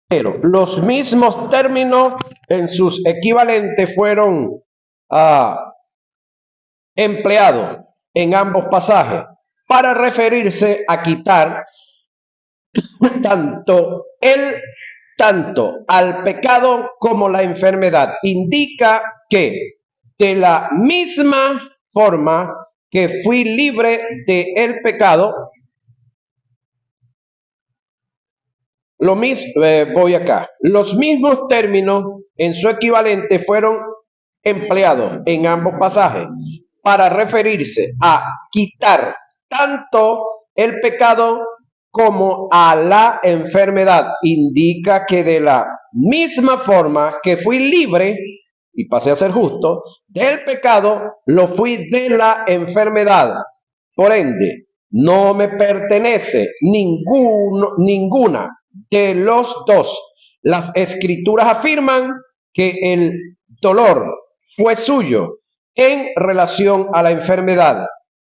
Pero los mismos términos en sus equivalentes fueron empleados en ambos pasajes para referirse a quitar tanto al pecado como la enfermedad. Indica que de la misma forma que fui libre del pecado, los mismos términos en su equivalente fueron empleados en ambos pasajes para referirse a quitar tanto el pecado como a la enfermedad. Indica que de la misma forma que fui libre y pasé a ser justo del pecado, lo fui de la enfermedad. Por ende, no me pertenece ninguna de los dos. Las escrituras afirman que el dolor fue suyo en relación a la enfermedad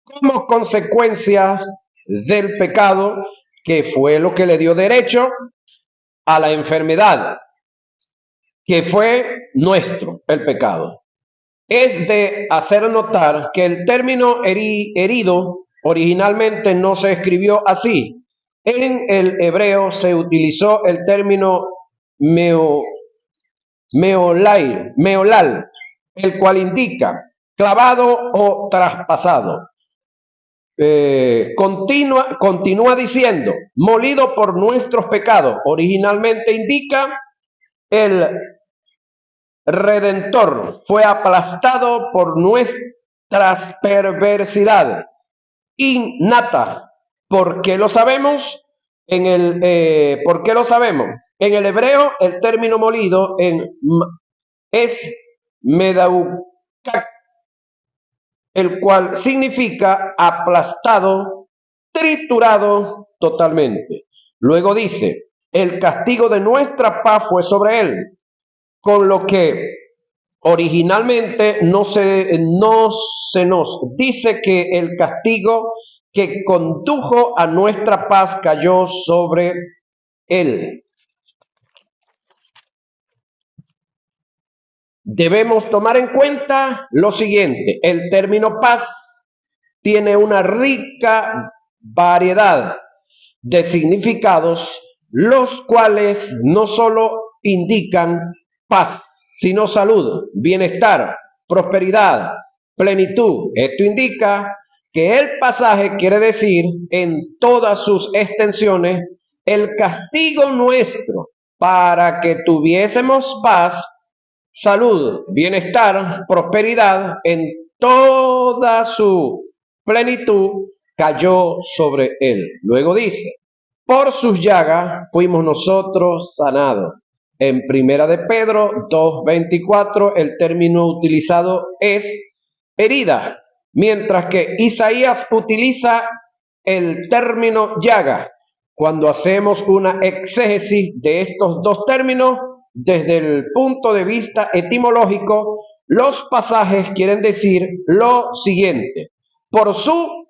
como consecuencia del pecado, que fue lo que le dio derecho a la enfermedad, que fue nuestro, el pecado. Es de hacer notar que el término herido originalmente no se escribió así. En el hebreo se utilizó el término meolal, el cual indica clavado o traspasado. Continúa diciendo, molido por nuestros pecados. Originalmente indica el Redentor fue aplastado por nuestras perversidades. Innata. ¿Por qué lo sabemos? ¿Por qué lo sabemos? En el hebreo, el término molido es medaukak, el cual significa aplastado, triturado totalmente. Luego dice, el castigo de nuestra paz fue sobre él, con lo que originalmente no se nos dice que el castigo que condujo a nuestra paz cayó sobre él. Debemos tomar en cuenta lo siguiente: el término paz tiene una rica variedad de significados, los cuales no solo indican paz, sino salud, bienestar, prosperidad, plenitud. Esto indica que el pasaje quiere decir en todas sus extensiones el castigo nuestro para que tuviésemos paz, salud, bienestar, prosperidad en toda su plenitud cayó sobre él. Luego dice, por sus llagas fuimos nosotros sanados. En Primera de Pedro 2:24 el término utilizado es herida, mientras que Isaías utiliza el término llaga. Cuando hacemos una exégesis de estos dos términos, desde el punto de vista etimológico, los pasajes quieren decir lo siguiente: por su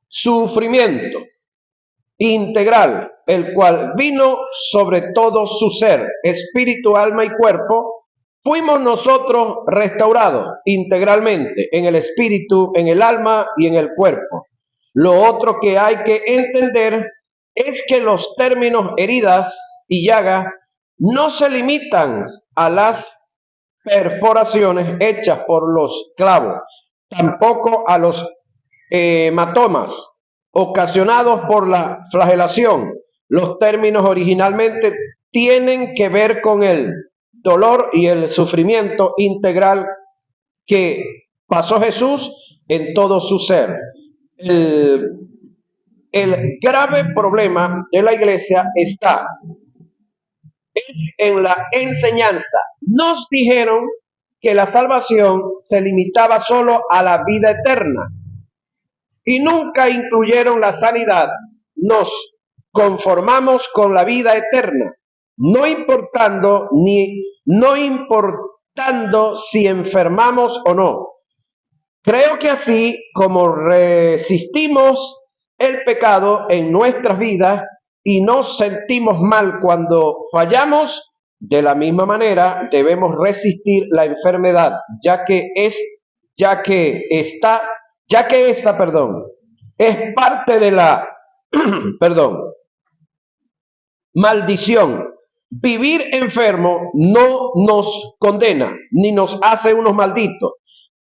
sufrimiento integral, el cual vino sobre todo su ser, espíritu, alma y cuerpo, fuimos nosotros restaurados integralmente en el espíritu, en el alma y en el cuerpo. Lo otro que hay que entender es que los términos heridas y llaga no se limitan a las perforaciones hechas por los clavos, tampoco a los hematomas ocasionados por la flagelación. Los términos originalmente tienen que ver con el dolor y el sufrimiento integral que pasó Jesús en todo su ser. El grave problema de la iglesia está en la enseñanza. Nos dijeron que la salvación se limitaba solo a la vida eterna y nunca incluyeron la sanidad. Nos conformamos con la vida eterna, no importando si enfermamos o no. Creo que así como resistimos el pecado en nuestras vidas, y nos sentimos mal cuando fallamos, de la misma manera debemos resistir la enfermedad, ya que esta, es parte de la, perdón, maldición. Vivir enfermo no nos condena, ni nos hace unos malditos,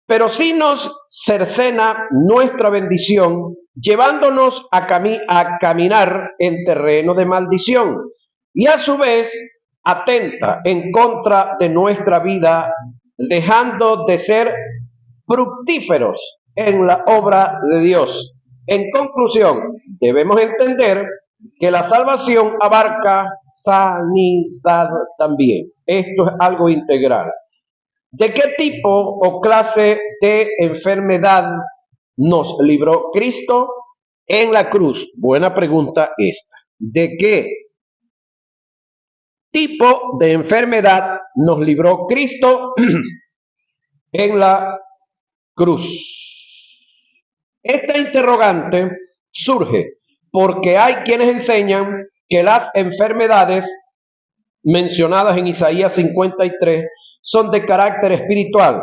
pero sí nos cercena nuestra bendición, llevándonos a caminar en terreno de maldición y a su vez atenta en contra de nuestra vida, dejando de ser fructíferos en la obra de Dios. En conclusión, debemos entender que la salvación abarca sanidad también. Esto es algo integral. ¿De qué tipo o clase de enfermedad nos libró Cristo en la cruz? Buena pregunta esta. ¿De qué tipo de enfermedad nos libró Cristo en la cruz? Esta interrogante surge porque hay quienes enseñan que las enfermedades mencionadas en Isaías 53 son de carácter espiritual,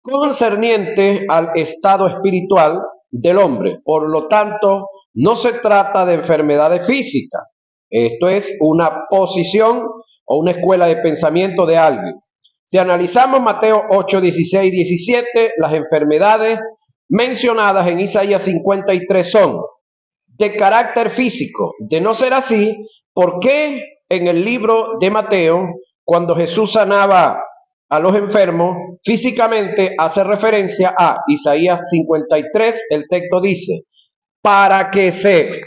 concerniente al estado espiritual del hombre. Por lo tanto, no se trata de enfermedades físicas. Esto es una posición o una escuela de pensamiento de alguien. Si analizamos Mateo 8, 16 y 17, las enfermedades mencionadas en Isaías 53 son de carácter físico. De no ser así, ¿por qué en el libro de Mateo, cuando Jesús sanaba a los enfermos físicamente, hace referencia a Isaías 53? El texto dice, para que se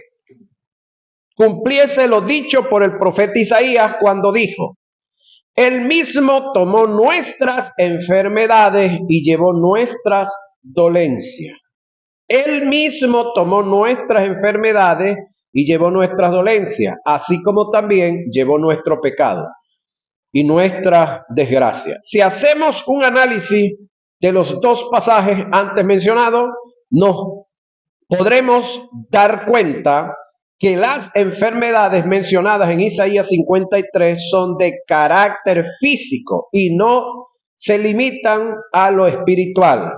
cumpliese lo dicho por el profeta Isaías cuando dijo, Él mismo tomó nuestras enfermedades y llevó nuestras dolencias. Él mismo tomó nuestras enfermedades y llevó nuestras dolencias, así como también llevó nuestro pecado y nuestra desgracia. Si hacemos un análisis de los dos pasajes antes mencionados, nos podremos dar cuenta que las enfermedades mencionadas en Isaías 53 son de carácter físico y no se limitan a lo espiritual.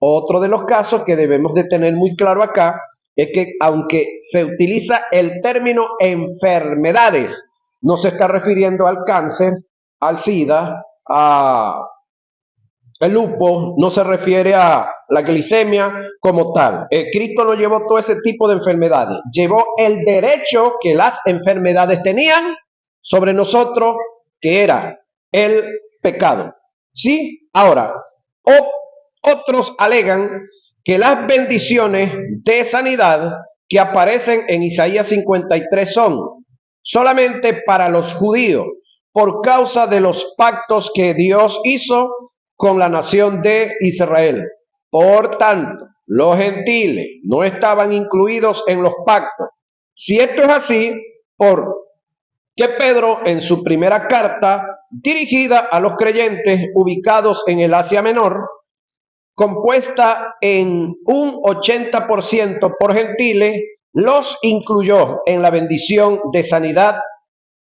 Otro de los casos que debemos de tener muy claro acá es que aunque se utiliza el término enfermedades, no se está refiriendo al cáncer, al SIDA, el lupus, no se refiere a la glicemia como tal. Cristo no llevó todo ese tipo de enfermedades. Llevó el derecho que las enfermedades tenían sobre nosotros, que era el pecado. ¿Sí? Ahora, otros alegan que las bendiciones de sanidad que aparecen en Isaías 53 son solamente para los judíos, por causa de los pactos que Dios hizo con la nación de Israel. Por tanto, los gentiles no estaban incluidos en los pactos. Si esto es así, ¿por qué Pedro en su primera carta dirigida a los creyentes ubicados en el Asia Menor, compuesta en un 80% por gentiles, los incluyó en la bendición de sanidad,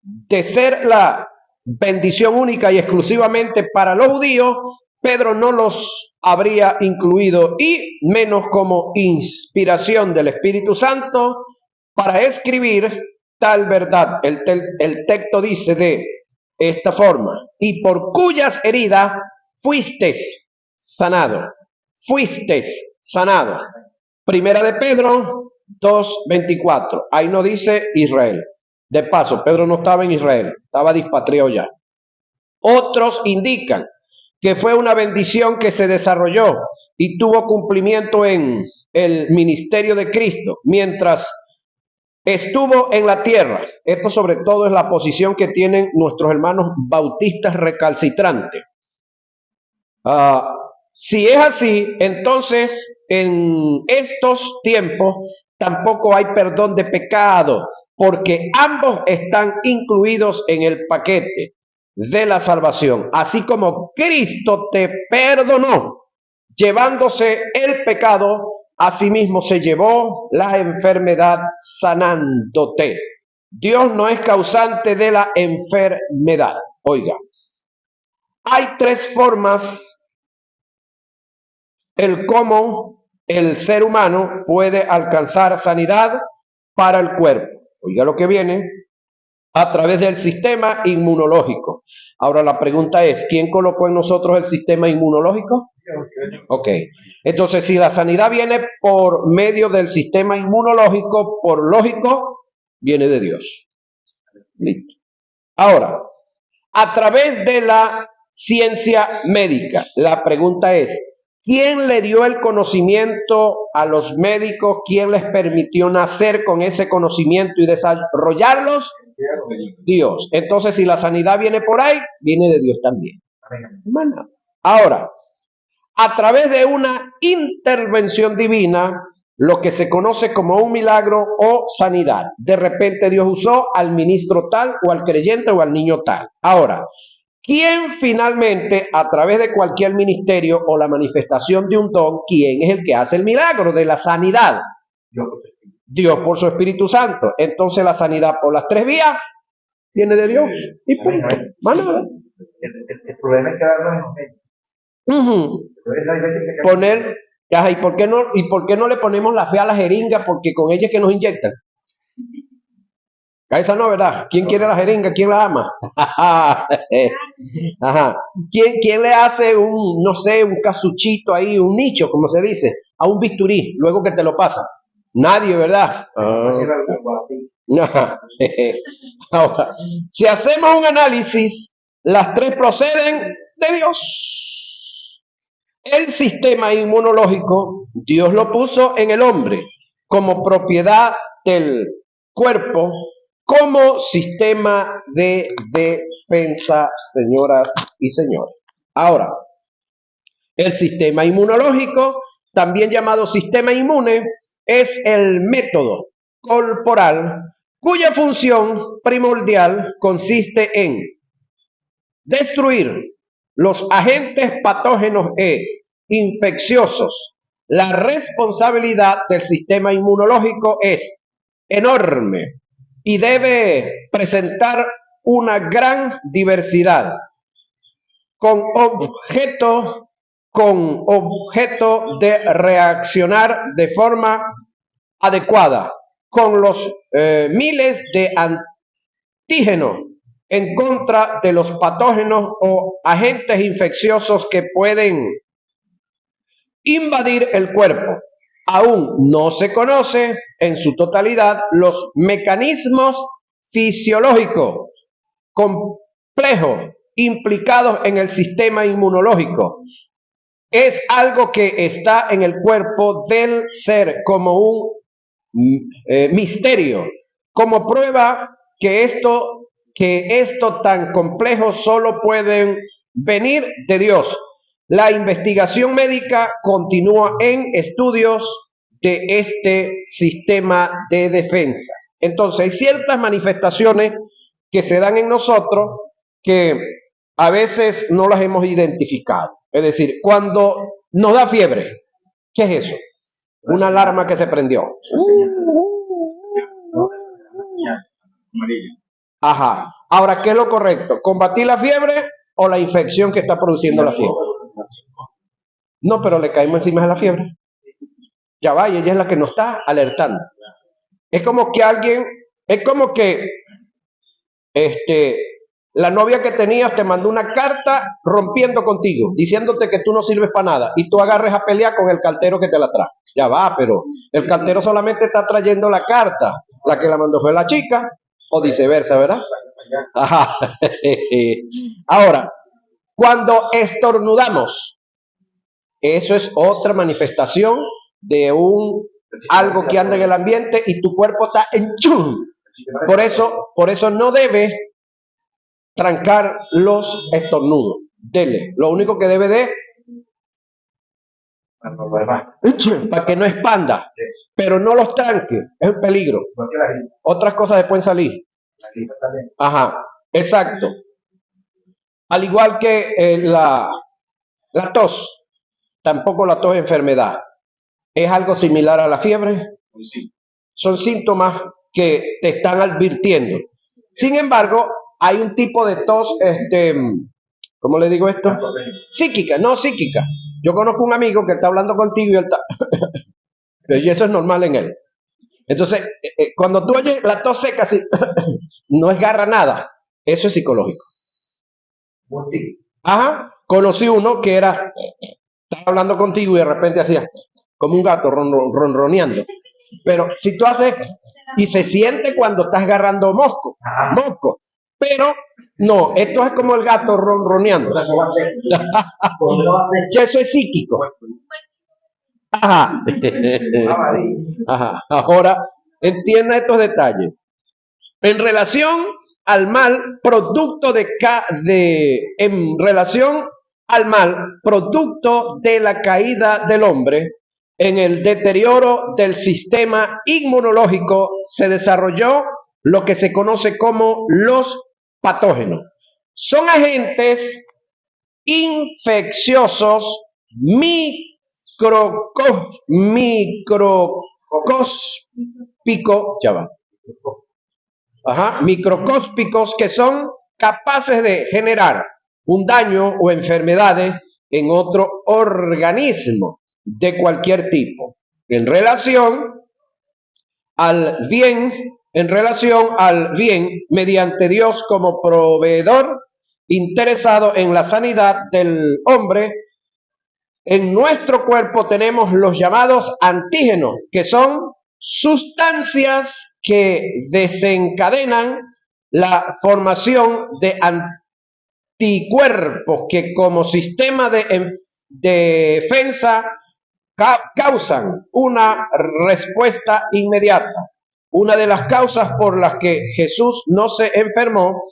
de ser la bendición única y exclusivamente para los judíos? Pedro no los habría incluido, y menos como inspiración del Espíritu Santo para escribir tal verdad. El texto dice de esta forma, y por cuyas heridas fuisteis sanado. Fuisteis sanado. Primera de Pedro 2:24. Ahí no dice Israel. De paso, Pedro no estaba en Israel, estaba dispatriado ya. Otros indican que fue una bendición que se desarrolló y tuvo cumplimiento en el ministerio de Cristo mientras estuvo en la tierra. Esto sobre todo es la posición que tienen nuestros hermanos bautistas recalcitrantes. Si es así, entonces en estos tiempos tampoco hay perdón de pecado, porque ambos están incluidos en el paquete de la salvación. Así como Cristo te perdonó llevándose el pecado, asimismo se llevó la enfermedad sanándote. Dios no es causante de la enfermedad. Oiga, hay tres formas el cómo el ser humano puede alcanzar sanidad para el cuerpo. Oiga lo que viene, a través del sistema inmunológico. Ahora la pregunta es, ¿quién colocó en nosotros el sistema inmunológico? Ok, entonces si la sanidad viene por medio del sistema inmunológico, por lógico, viene de Dios. Listo. Ahora, a través de la ciencia médica, la pregunta es, ¿quién le dio el conocimiento a los médicos? ¿Quién les permitió nacer con ese conocimiento y desarrollarlos? Dios. Entonces, si la sanidad viene por ahí, viene de Dios también. Bueno, ahora, a través de una intervención divina, lo que se conoce como un milagro o sanidad. De repente Dios usó al ministro tal o al creyente o al niño tal. Ahora, ¿quién finalmente, a través de cualquier ministerio o la manifestación de un don, quién es el que hace el milagro de la sanidad? Dios por su Espíritu Santo. Entonces la sanidad por las tres vías viene de Dios. Y punto. El problema es quedarnos en los medios. Poner, ¿y por qué no le ponemos la fe a la jeringa? Porque con ella es que nos inyectan. Esa no, ¿verdad? ¿Quién quiere la jeringa? ¿Quién la ama? Ajá. ¿Quién le hace un, no sé, un casuchito ahí, un nicho, como se dice, a un bisturí, luego que te lo pasa? Nadie, ¿verdad? Ahora, si hacemos un análisis, las tres proceden de Dios. El sistema inmunológico, Dios lo puso en el hombre como propiedad del cuerpo, como sistema de defensa, señoras y señores. Ahora, el sistema inmunológico, también llamado sistema inmune, es el método corporal cuya función primordial consiste en destruir los agentes patógenos e infecciosos. La responsabilidad del sistema inmunológico es enorme y debe presentar una gran diversidad con objeto de reaccionar de forma adecuada con los miles de antígenos en contra de los patógenos o agentes infecciosos que pueden invadir el cuerpo. Aún no se conoce en su totalidad los mecanismos fisiológicos complejos implicados en el sistema inmunológico. Es algo que está en el cuerpo del ser como un misterio, como prueba que esto tan complejo solo pueden venir de Dios. La investigación médica continúa en estudios de este sistema de defensa. Entonces, hay ciertas manifestaciones que se dan en nosotros que a veces no las hemos identificado. Es decir, cuando nos da fiebre, ¿qué es eso? Una alarma que se prendió. Ajá. Ahora, ¿qué es lo correcto? ¿Combatir la fiebre o la infección que está produciendo la fiebre? No, pero le caímos encima de la fiebre. Ya va, y ella es la que nos está alertando. Es como que la novia que tenías te mandó una carta rompiendo contigo, diciéndote que tú no sirves para nada, y tú agarres a pelear con el cartero que te la trae. Ya va, pero el cartero solamente está trayendo la carta. La que la mandó fue la chica, o viceversa, ¿verdad? Ajá. Ahora, cuando estornudamos, eso es otra manifestación de algo que anda en el ambiente y tu cuerpo está en chum. Por eso no debe trancar los estornudos. Dele. Lo único que debe de para que no expanda, pero no los tranque, es un peligro. Otras cosas se pueden salir. Ajá, exacto. Al igual que la tos, tampoco la tos es enfermedad. Es algo similar a la fiebre. Son síntomas que te están advirtiendo. Sin embargo, hay un tipo de tos, ¿cómo le digo esto? Psíquica, no psíquica. Yo conozco un amigo que está hablando contigo y él está... y eso es normal en él. Entonces, cuando tú oyes la tos seca, así, no esgarra nada. Eso es psicológico. Ajá, conocí uno que estaba hablando contigo y de repente hacía como un gato ronroneando. Pero si tú haces, y se siente cuando estás agarrando mosco. Pero no, esto es como el gato ronroneando. Eso es psíquico. Ajá. Ajá. Ahora, entienda estos detalles. En relación al mal, en relación al mal, producto de la caída del hombre, en el deterioro del sistema inmunológico se desarrolló lo que se conoce como los patógenos. Son agentes infecciosos microscópicos que son capaces de generar un daño o enfermedades en otro organismo de cualquier tipo. En relación al bien, mediante Dios como proveedor interesado en la sanidad del hombre, en nuestro cuerpo tenemos los llamados antígenos, que son sustancias que desencadenan la formación de anticuerpos que como sistema de defensa causan una respuesta inmediata. Una de las causas por las que Jesús no se enfermó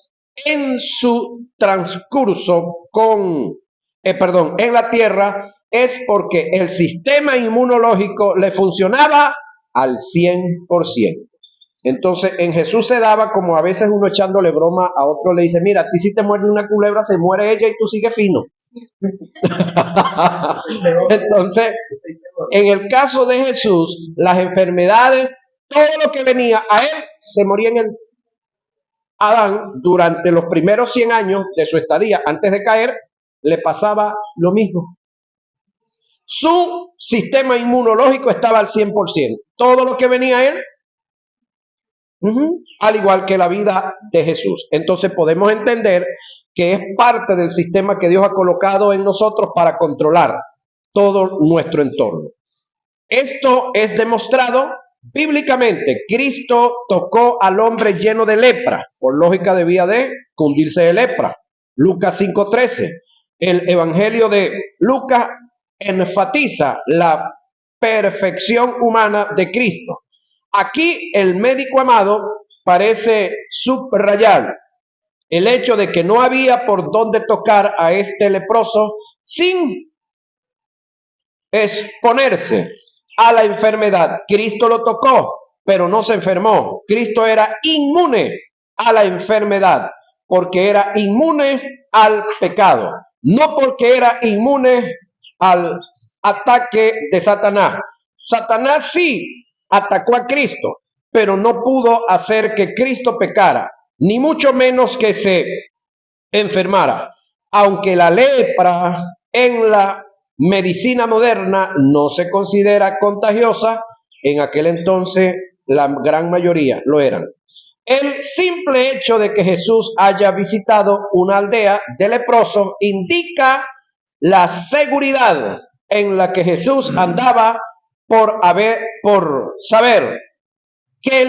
en su transcurso en la tierra es porque el sistema inmunológico le funcionaba al 100%. Entonces, en Jesús se daba como a veces uno echándole broma a otro, le dice, mira, a ti si te muerde una culebra, se muere ella y tú sigues fino. Entonces, en el caso de Jesús, las enfermedades, todo lo que venía a él, se moría en el Adán durante los primeros 100 años de su estadía, antes de caer, le pasaba lo mismo. Su sistema inmunológico estaba al 100%. Todo lo que venía a él, al igual que la vida de Jesús. Entonces podemos entender que es parte del sistema que Dios ha colocado en nosotros para controlar todo nuestro entorno. Esto es demostrado bíblicamente. Cristo tocó al hombre lleno de lepra. Por lógica debía de cundirse de lepra. Lucas 5:13. El Evangelio de Lucas enfatiza la perfección humana de Cristo. Aquí el médico amado parece subrayar el hecho de que no había por dónde tocar a este leproso sin exponerse a la enfermedad. Cristo lo tocó, pero no se enfermó. Cristo era inmune a la enfermedad porque era inmune al pecado, no porque era inmune al ataque de Satanás. Satanás sí atacó a Cristo, pero no pudo hacer que Cristo pecara, ni mucho menos que se enfermara. Aunque la lepra en la medicina moderna no se considera contagiosa, en aquel entonces la gran mayoría lo eran. El simple hecho de que Jesús haya visitado una aldea de leprosos indica la seguridad en la que Jesús andaba por saber que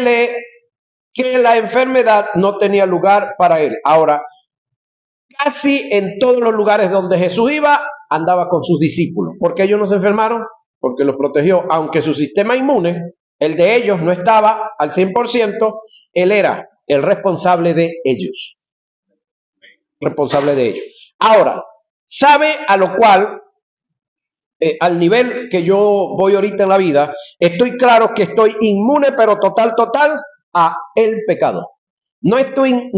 la enfermedad no tenía lugar para él. Ahora, casi en todos los lugares donde Jesús iba, andaba con sus discípulos. ¿Por qué ellos no se enfermaron? Porque los protegió. Aunque su sistema inmune, el de ellos, no estaba al 100%, él era el responsable de ellos. Responsable de ellos. Ahora, sabe a lo cual, al nivel que yo voy ahorita en la vida, estoy claro que estoy inmune, pero total, a el pecado. No estoy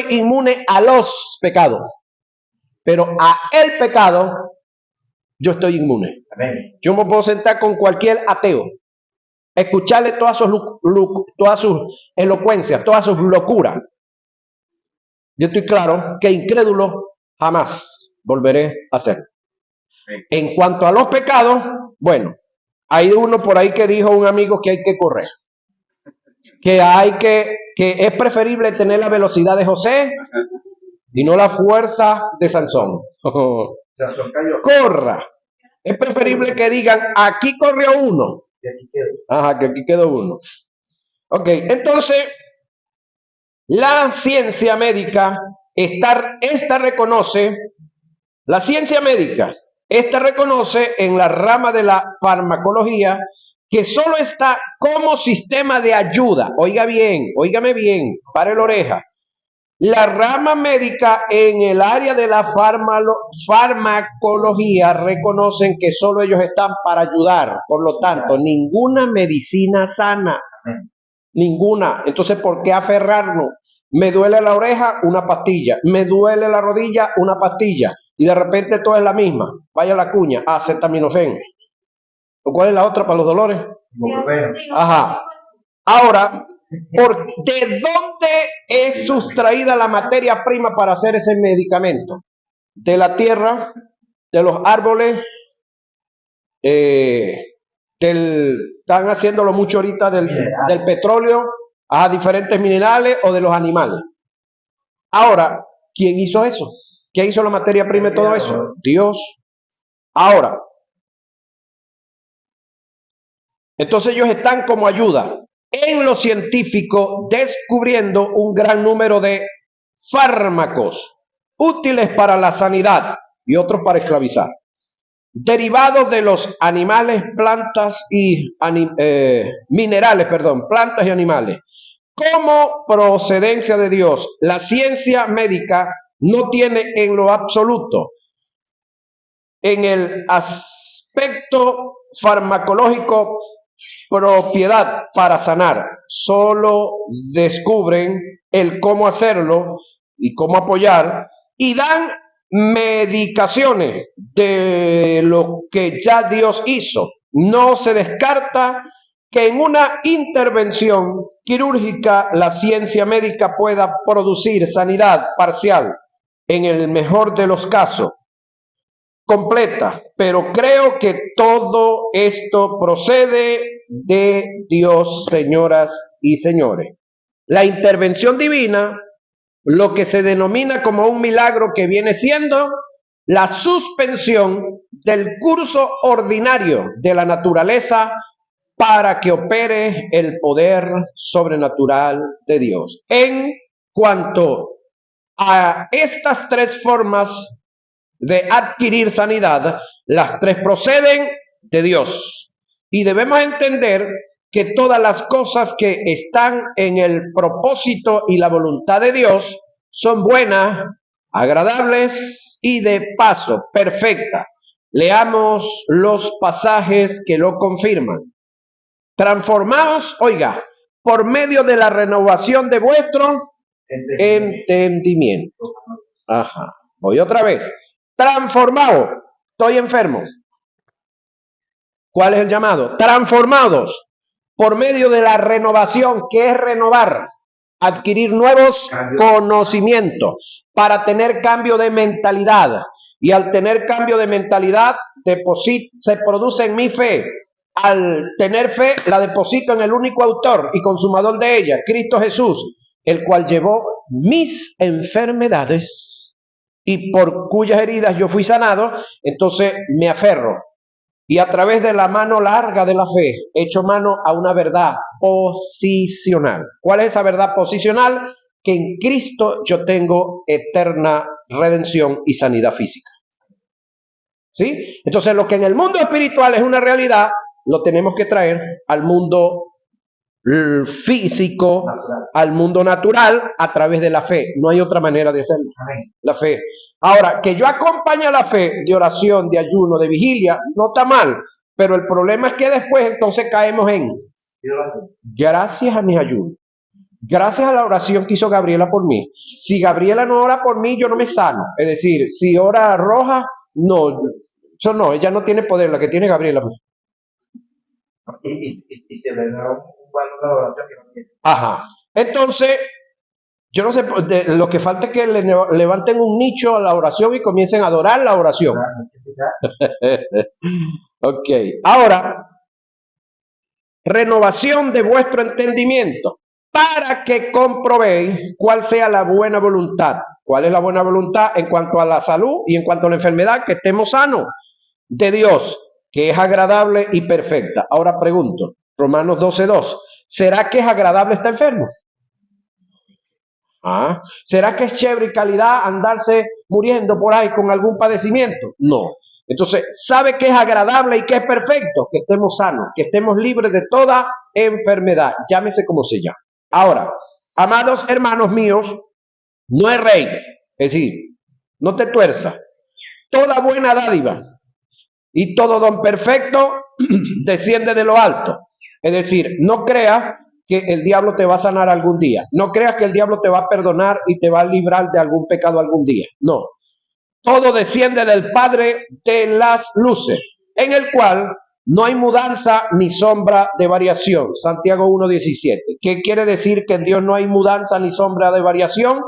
inmune a los pecados, pero a el pecado yo estoy inmune. Amén. Yo me puedo sentar con cualquier ateo escucharle todas sus elocuencias, todas sus locuras. Yo estoy claro que incrédulo jamás volveré a ser. En cuanto a los pecados, bueno, hay uno por ahí que dijo un amigo que hay que correr, que es preferible tener la velocidad de José y no la fuerza de Sansón. Sansón cayó. Corra. Es preferible que digan, aquí corrió uno. Y aquí quedó. Ajá, que aquí quedó uno. Ok, entonces, la ciencia médica, esta reconoce, la ciencia médica, esta reconoce en la rama de la farmacología que solo está como sistema de ayuda. Oiga bien, óigame bien, pare la oreja. La rama médica en el área de la farmacología reconocen que solo ellos están para ayudar. Por lo tanto, ninguna medicina sana. Ninguna. Entonces, ¿por qué aferrarnos? Me duele la oreja, una pastilla. Me duele la rodilla, una pastilla. Y de repente todo es la misma. Vaya la cuña, acetaminofén. ¿Cuál es la otra para los dolores? Ajá. Ahora, ¿de dónde es sustraída la materia prima para hacer ese medicamento? De la tierra, de los árboles, están haciéndolo mucho ahorita del petróleo, a diferentes minerales o de los animales. Ahora, ¿quién hizo eso? ¿Quién hizo la materia prima y todo eso? Dios. Ahora, entonces ellos están como ayuda en lo científico descubriendo un gran número de fármacos útiles para la sanidad y otros para esclavizar, derivados de los animales, plantas y minerales, plantas y animales, como procedencia de Dios. La ciencia médica no tiene en lo absoluto, en el aspecto farmacológico, propiedad para sanar. Solo descubren el cómo hacerlo y cómo apoyar y dan medicaciones de lo que ya Dios hizo. No se descarta que en una intervención quirúrgica la ciencia médica pueda producir sanidad parcial, en el mejor de los casos, completa, pero creo que todo esto procede de Dios, señoras y señores. La intervención divina, lo que se denomina como un milagro, que viene siendo la suspensión del curso ordinario de la naturaleza para que opere el poder sobrenatural de Dios. En cuanto a estas tres formas de adquirir sanidad, las tres proceden de Dios. Y debemos entender que todas las cosas que están en el propósito y la voluntad de Dios son buenas, agradables y de paso perfectas. Leamos los pasajes que lo confirman. Transformaos, oiga, por medio de la renovación de vuestro entendimiento. Ajá. Voy otra vez. Transformados. Estoy enfermo. ¿Cuál es el llamado? Transformados por medio de la renovación, que es renovar, adquirir nuevos conocimientos para tener cambio de mentalidad. Y al tener cambio de mentalidad, se produce en mi fe. Al tener fe, la deposito en el único autor y consumador de ella, Cristo Jesús, el cual llevó mis enfermedades y por cuyas heridas yo fui sanado. Entonces me aferro y a través de la mano larga de la fe echo mano a una verdad posicional. ¿Cuál es esa verdad posicional? Que en Cristo yo tengo eterna redención y sanidad física. ¿Sí? Entonces lo que en el mundo espiritual es una realidad, lo tenemos que traer al mundo físico, al mundo natural, a través de la fe. No hay otra manera de hacerlo. La fe. Ahora, que yo acompañe la fe de oración, de ayuno, de vigilia, no está mal, pero el problema es que después entonces caemos en gracias a mis ayunos, gracias a la oración que hizo Gabriela por mí. Si Gabriela no ora por mí, yo no me sano. Es decir, si ora Roja, no, eso no, ella no tiene poder, la que tiene Gabriela. Y se le da un valor de adoración que no tiene. Ajá. Entonces, yo no sé, lo que falta es que levanten un nicho a la oración y comiencen a adorar la oración. Ok. Ahora, renovación de vuestro entendimiento, para que comprobéis cuál sea la buena voluntad. ¿Cuál es la buena voluntad en cuanto a la salud y en cuanto a la enfermedad? Que estemos sanos de Dios, que es agradable y perfecta. Ahora pregunto, Romanos 12:2, ¿será que es agradable estar enfermo? ¿Será que es chévere y calidad andarse muriendo por ahí con algún padecimiento? No. Entonces, ¿sabe qué es agradable y qué es perfecto? Que estemos sanos, que estemos libres de toda enfermedad, llámese como se llame. Ahora, amados hermanos míos, no es rey, es decir, no te tuerzas. Toda buena dádiva y todo don perfecto desciende de lo alto. Es decir, no creas que el diablo te va a sanar algún día. No creas que el diablo te va a perdonar y te va a librar de algún pecado algún día. No. Todo desciende del Padre de las luces, en el cual no hay mudanza ni sombra de variación. Santiago 1:17. ¿Qué quiere decir que en Dios no hay mudanza ni sombra de variación?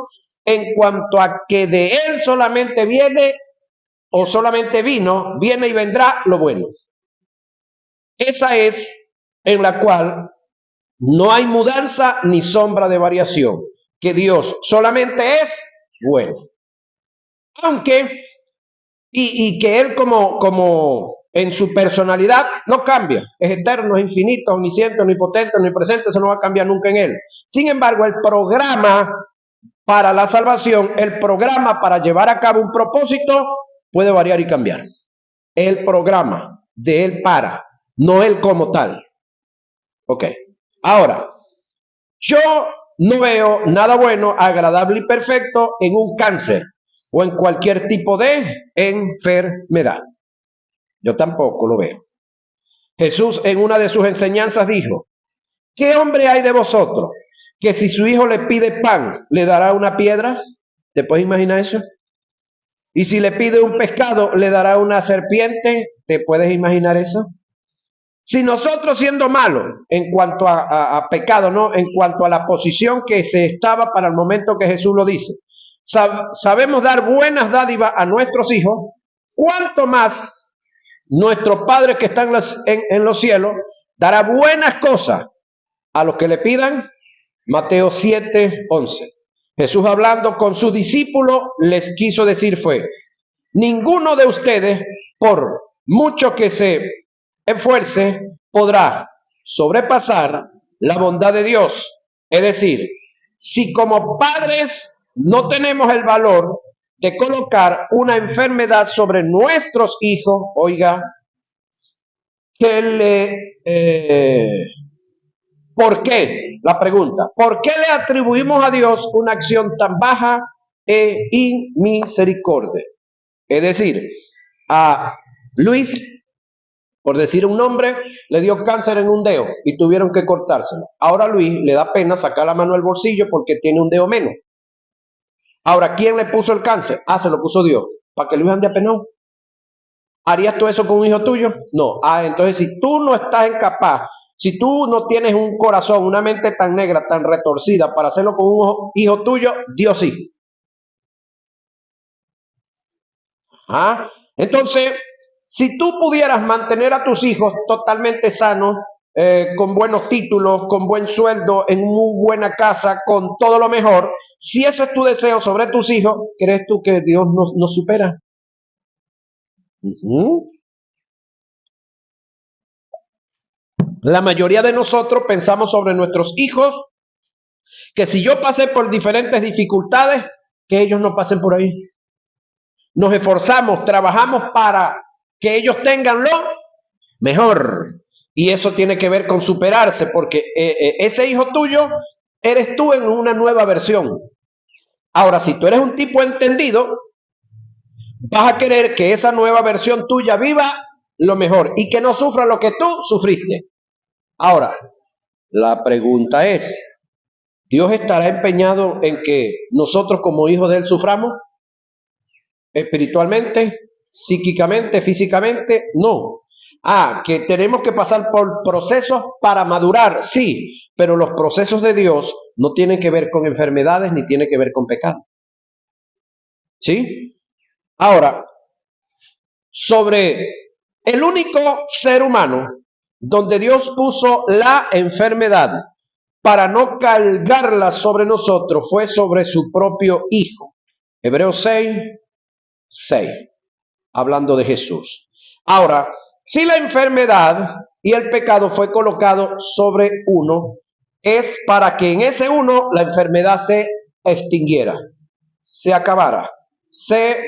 En cuanto a que de Él solamente viene o solamente vino, viene y vendrá lo bueno. Esa es en la cual no hay mudanza ni sombra de variación, que Dios solamente es bueno. Aunque, y que Él como en su personalidad no cambia, es eterno, es infinito, omnisciente, omnipotente, omnipresente, eso no va a cambiar nunca en Él. Sin embargo, el programa para la salvación, el programa para llevar a cabo un propósito, puede variar y cambiar. El programa de Él para, no Él como tal. Ok. Ahora, yo no veo nada bueno, agradable y perfecto en un cáncer o en cualquier tipo de enfermedad. Yo tampoco lo veo. Jesús en una de sus enseñanzas dijo, ¿qué hombre hay de vosotros que si su hijo le pide pan, le dará una piedra? ¿Te puedes imaginar eso? Y si le pide un pescado, le dará una serpiente. ¿Te puedes imaginar eso? Si nosotros siendo malos en cuanto a pecado, ¿no? En cuanto a la posición que se estaba para el momento que Jesús lo dice, sabemos dar buenas dádivas a nuestros hijos, ¿cuánto más nuestro Padre que está en los cielos dará buenas cosas a los que le pidan? Mateo 7:11. Jesús hablando con sus discípulos les quiso decir fue, ninguno de ustedes, por mucho que se esfuerce, podrá sobrepasar la bondad de Dios. Es decir, si como padres no tenemos el valor de colocar una enfermedad sobre nuestros hijos, oiga, ¿por qué? La pregunta, ¿por qué le atribuimos a Dios una acción tan baja e inmisericordia? Es decir, a Luis, por decir un nombre, le dio cáncer en un dedo y tuvieron que cortárselo. Ahora a Luis le da pena sacar la mano del bolsillo porque tiene un dedo menos. Ahora, ¿quién le puso el cáncer? Se lo puso Dios. ¿Para que Luis ande apenado? ¿Harías tú eso con un hijo tuyo? No. Entonces si tú no estás incapaz, si tú no tienes un corazón, una mente tan negra, tan retorcida para hacerlo con un hijo tuyo, Dios sí. Entonces, si tú pudieras mantener a tus hijos totalmente sanos, con buenos títulos, con buen sueldo, en muy buena casa, con todo lo mejor, si ese es tu deseo sobre tus hijos, ¿crees tú que Dios nos supera? La mayoría de nosotros pensamos sobre nuestros hijos que si yo pasé por diferentes dificultades, que ellos no pasen por ahí. Nos esforzamos, trabajamos para que ellos tengan lo mejor. Y eso tiene que ver con superarse, porque ese hijo tuyo eres tú en una nueva versión. Ahora, si tú eres un tipo entendido, vas a querer que esa nueva versión tuya viva lo mejor y que no sufra lo que tú sufriste. Ahora, la pregunta es, ¿Dios estará empeñado en que nosotros como hijos de Él suframos? Espiritualmente, psíquicamente, físicamente, no. Que tenemos que pasar por procesos para madurar, sí, pero los procesos de Dios no tienen que ver con enfermedades ni tienen que ver con pecado. ¿Sí? Ahora, sobre el único ser humano donde Dios puso la enfermedad para no cargarla sobre nosotros fue sobre su propio Hijo. Hebreos 6, hablando de Jesús. Ahora, si la enfermedad y el pecado fue colocado sobre uno, es para que en ese uno la enfermedad se extinguiera, se acabara, se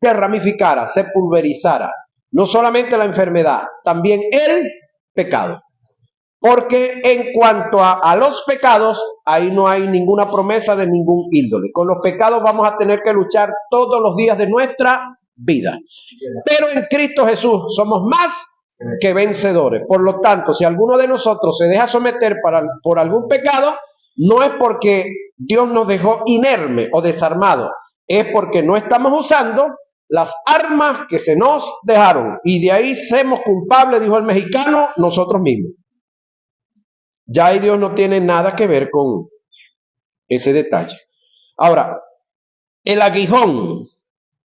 ramificara, se pulverizara. No solamente la enfermedad, también el pecado. Porque en cuanto a los pecados, ahí no hay ninguna promesa de ningún índole. Con los pecados vamos a tener que luchar todos los días de nuestra vida. Pero en Cristo Jesús somos más que vencedores. Por lo tanto, si alguno de nosotros se deja someter por algún pecado, no es porque Dios nos dejó inerme o desarmado, es porque no estamos usando las armas que se nos dejaron. Y de ahí somos culpables, dijo el mexicano, nosotros mismos. Ya ahí Dios no tiene nada que ver con ese detalle. Ahora, el aguijón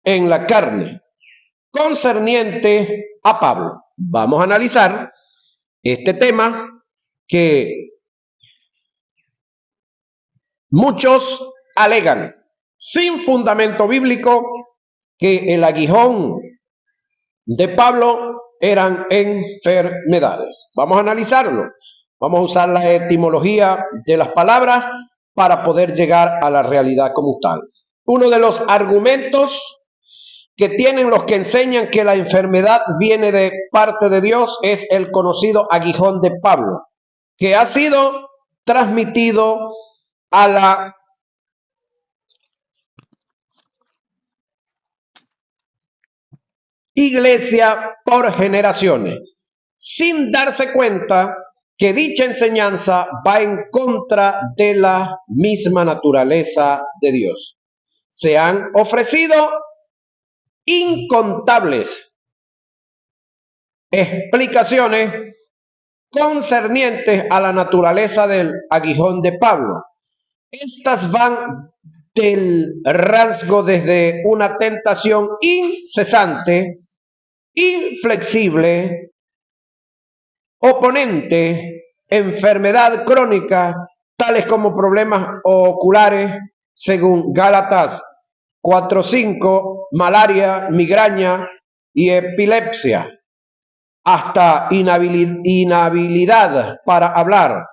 en la carne concerniente a Pablo. Vamos a analizar este tema que muchos alegan sin fundamento bíblico que el aguijón de Pablo eran enfermedades. Vamos a analizarlo. Vamos a usar la etimología de las palabras para poder llegar a la realidad como tal. Uno de los argumentos que tienen los que enseñan que la enfermedad viene de parte de Dios es el conocido aguijón de Pablo, que ha sido transmitido a la iglesia por generaciones, sin darse cuenta que dicha enseñanza va en contra de la misma naturaleza de Dios. Se han ofrecido incontables explicaciones concernientes a la naturaleza del aguijón de Pablo. Estas van del rasgo desde una tentación incesante, inflexible, oponente, enfermedad crónica, tales como problemas oculares, según Gálatas 4:5, malaria, migraña y epilepsia, hasta inhabilidad para hablar.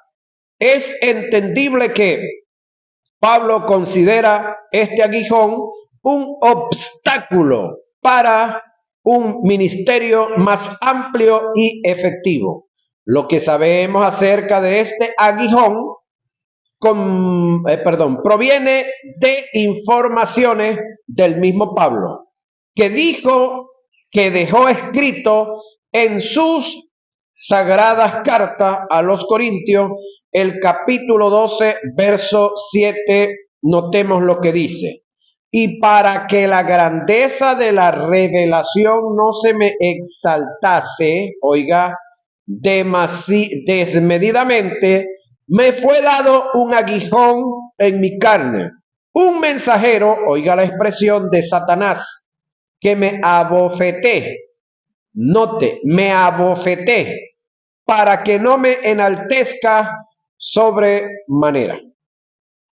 Es entendible que Pablo considera este aguijón un obstáculo para un ministerio más amplio y efectivo. Lo que sabemos acerca de este aguijón proviene de informaciones del mismo Pablo, que dijo que dejó escrito en sus sagradas cartas a los Corintios, el capítulo 12, verso 7, notemos lo que dice. Y para que la grandeza de la revelación no se me exaltase, oiga, desmedidamente, me fue dado un aguijón en mi carne, un mensajero, oiga la expresión, de Satanás, que me abofeté. Note, me abofeté, para que no me enaltezca sobremanera.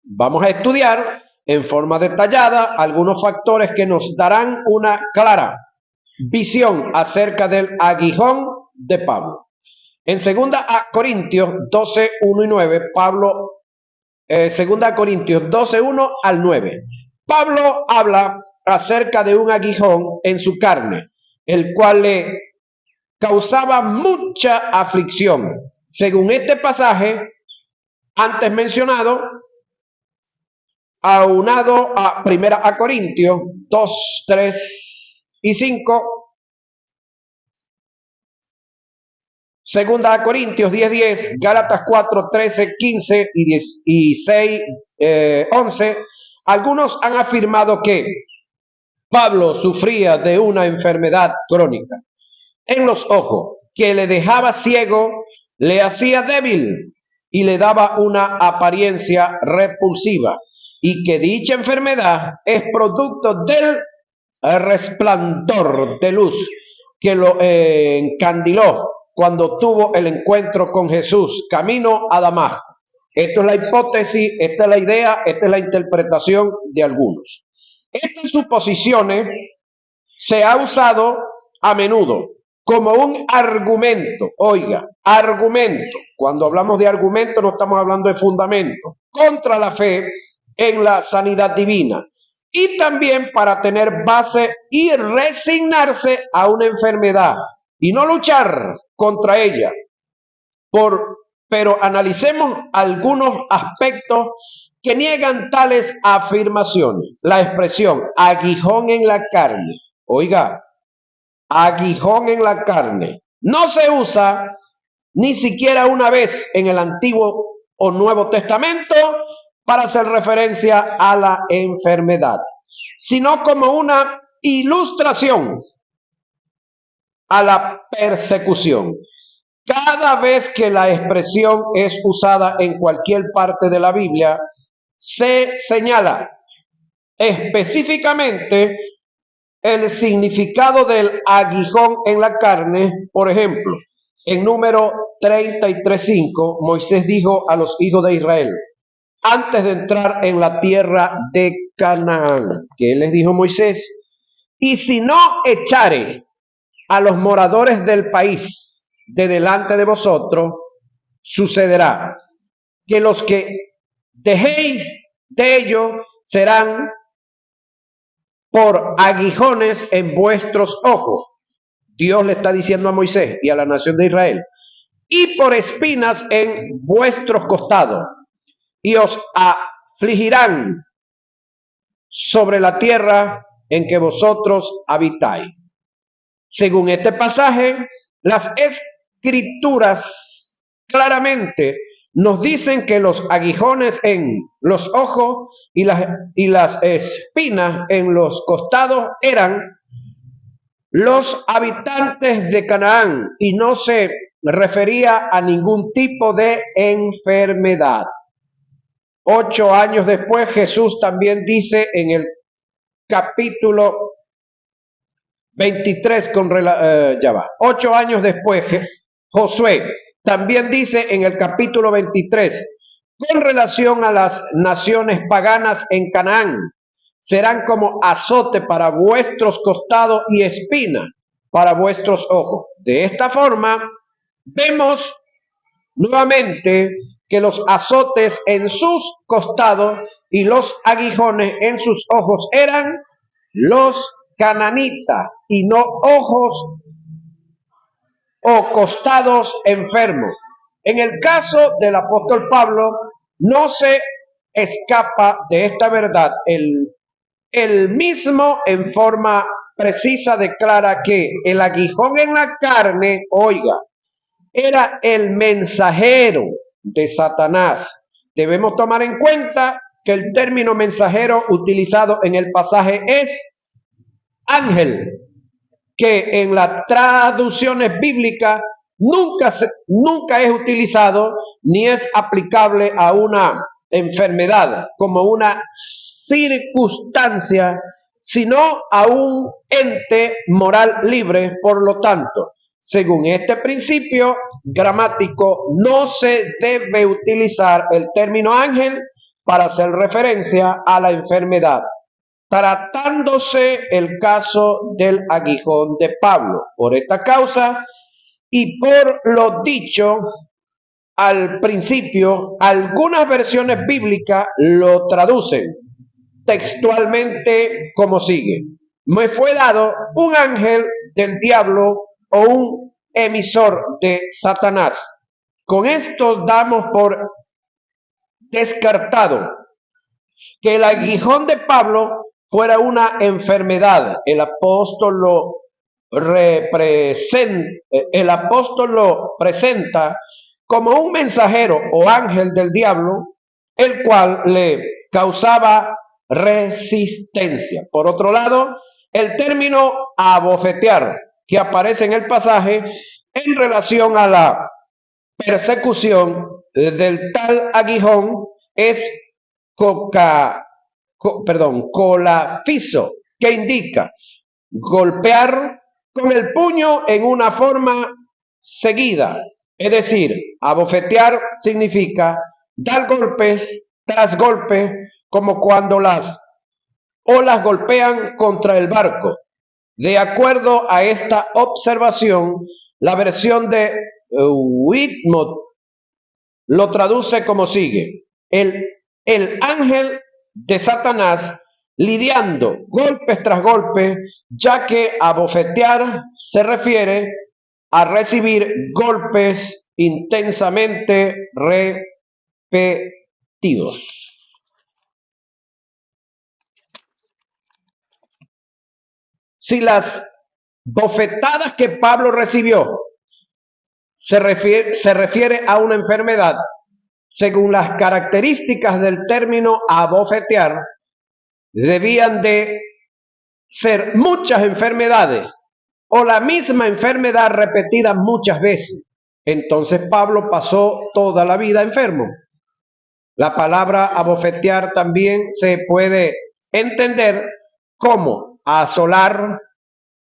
Vamos a estudiar en forma detallada algunos factores que nos darán una clara visión acerca del aguijón de Pablo. En 2 Corintios 12, 1 y 9, Pablo, 2 Corintios 12, 1 al 9, Pablo habla acerca de un aguijón en su carne, el cual le causaba mucha aflicción. Según este pasaje antes mencionado, aunado a 1 Corintios 2, 3 y 5, 2 Corintios 10, 10, Gálatas 4, 13, 15 y 6, 11, algunos han afirmado que Pablo sufría de una enfermedad crónica en los ojos, que le dejaba ciego, le hacía débil y le daba una apariencia repulsiva, y que dicha enfermedad es producto del resplandor de luz que lo encandiló cuando tuvo el encuentro con Jesús camino a Damasco. Esto es la hipótesis, esta es la idea, esta es la interpretación de algunos. Estas suposiciones se ha usado a menudo como un argumento, oiga, argumento, cuando hablamos de argumento no estamos hablando de fundamento, contra la fe en la sanidad divina, y también para tener base y resignarse a una enfermedad y no luchar contra ella. Pero analicemos algunos aspectos que niegan tales afirmaciones. La expresión aguijón en la carne, oiga, aguijón en la carne, no se usa ni siquiera una vez en el Antiguo o Nuevo Testamento para hacer referencia a la enfermedad, sino como una ilustración a la persecución. Cada vez que la expresión es usada en cualquier parte de la Biblia, se señala específicamente el significado del aguijón en la carne. Por ejemplo, en Número 33:5, Moisés dijo a los hijos de Israel, antes de entrar en la tierra de Canaán, que él les dijo Moisés, y si no echare a los moradores del país de delante de vosotros, sucederá que los que dejéis de ellos serán por aguijones en vuestros ojos. Dios le está diciendo a Moisés y a la nación de Israel, y por espinas en vuestros costados, y os afligirán sobre la tierra en que vosotros habitáis. Según este pasaje, las escrituras claramente nos dicen que los aguijones en los ojos y las espinas en los costados eran los habitantes de Canaán y no se refería a ningún tipo de enfermedad. 8 años después, Jesús también dice en el capítulo 23, 8 años después, Josué también dice en el capítulo 23, con relación a las naciones paganas en Canaán, serán como azote para vuestros costados y espina para vuestros ojos. De esta forma, vemos nuevamente que los azotes en sus costados y los aguijones en sus ojos eran los cananitas y no ojos o costados enfermos. En el caso del apóstol Pablo, no se escapa de esta verdad. Él mismo en forma precisa declara que el aguijón en la carne, oiga, era el mensajero de Satanás. Debemos tomar en cuenta que el término mensajero utilizado en el pasaje es ángel, que en las traducciones bíblicas nunca es utilizado ni es aplicable a una enfermedad como una circunstancia, sino a un ente moral libre. Por lo tanto, según este principio gramático, no se debe utilizar el término ángel para hacer referencia a la enfermedad, tratándose el caso del aguijón de Pablo. Por esta causa y por lo dicho al principio, algunas versiones bíblicas lo traducen textualmente como sigue: me fue dado un ángel del diablo o un emisor de Satanás. Con esto damos por descartado que el aguijón de Pablo fuera una enfermedad. El apóstol lo presenta como un mensajero o ángel del diablo, el cual le causaba resistencia. Por otro lado, el término abofetear que aparece en el pasaje en relación a la persecución del tal aguijón es colafiso, que indica golpear con el puño en una forma seguida. Es decir, abofetear significa dar golpes tras golpes, como cuando las olas golpean contra el barco. De acuerdo a esta observación, la versión de Whitmore lo traduce como sigue: el ángel de Satanás lidiando golpes tras golpes, ya que abofetear se refiere a recibir golpes intensamente repetidos. Si las bofetadas que Pablo recibió se refiere a una enfermedad, según las características del término abofetear, debían de ser muchas enfermedades o la misma enfermedad repetida muchas veces. Entonces Pablo pasó toda la vida enfermo. La palabra abofetear también se puede entender como asolar,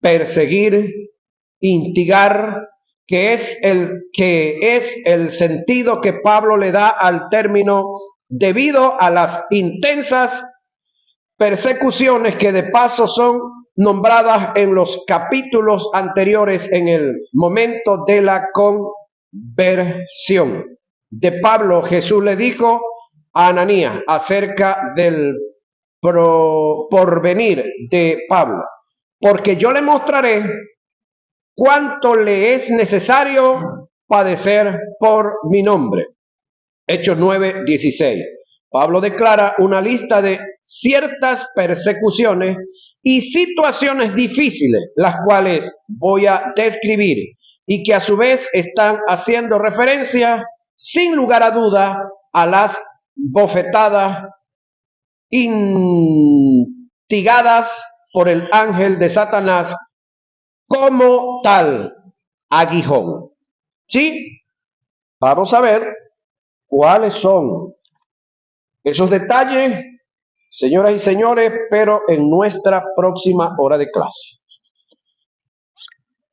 perseguir, instigar, que es el sentido que Pablo le da al término debido a las intensas persecuciones que de paso son nombradas en los capítulos anteriores en el momento de la conversión de Pablo. Jesús le dijo a Ananías acerca del porvenir de Pablo: porque yo le mostraré cuánto le es necesario padecer por mi nombre. Hechos 9:16. Pablo declara una lista de ciertas persecuciones y situaciones difíciles, las cuales voy a describir y que a su vez están haciendo referencia, sin lugar a duda, a las bofetadas instigadas por el ángel de Satanás como tal aguijón. ¿Sí? Vamos a ver cuáles son esos detalles, señoras y señores, pero en nuestra próxima hora de clase.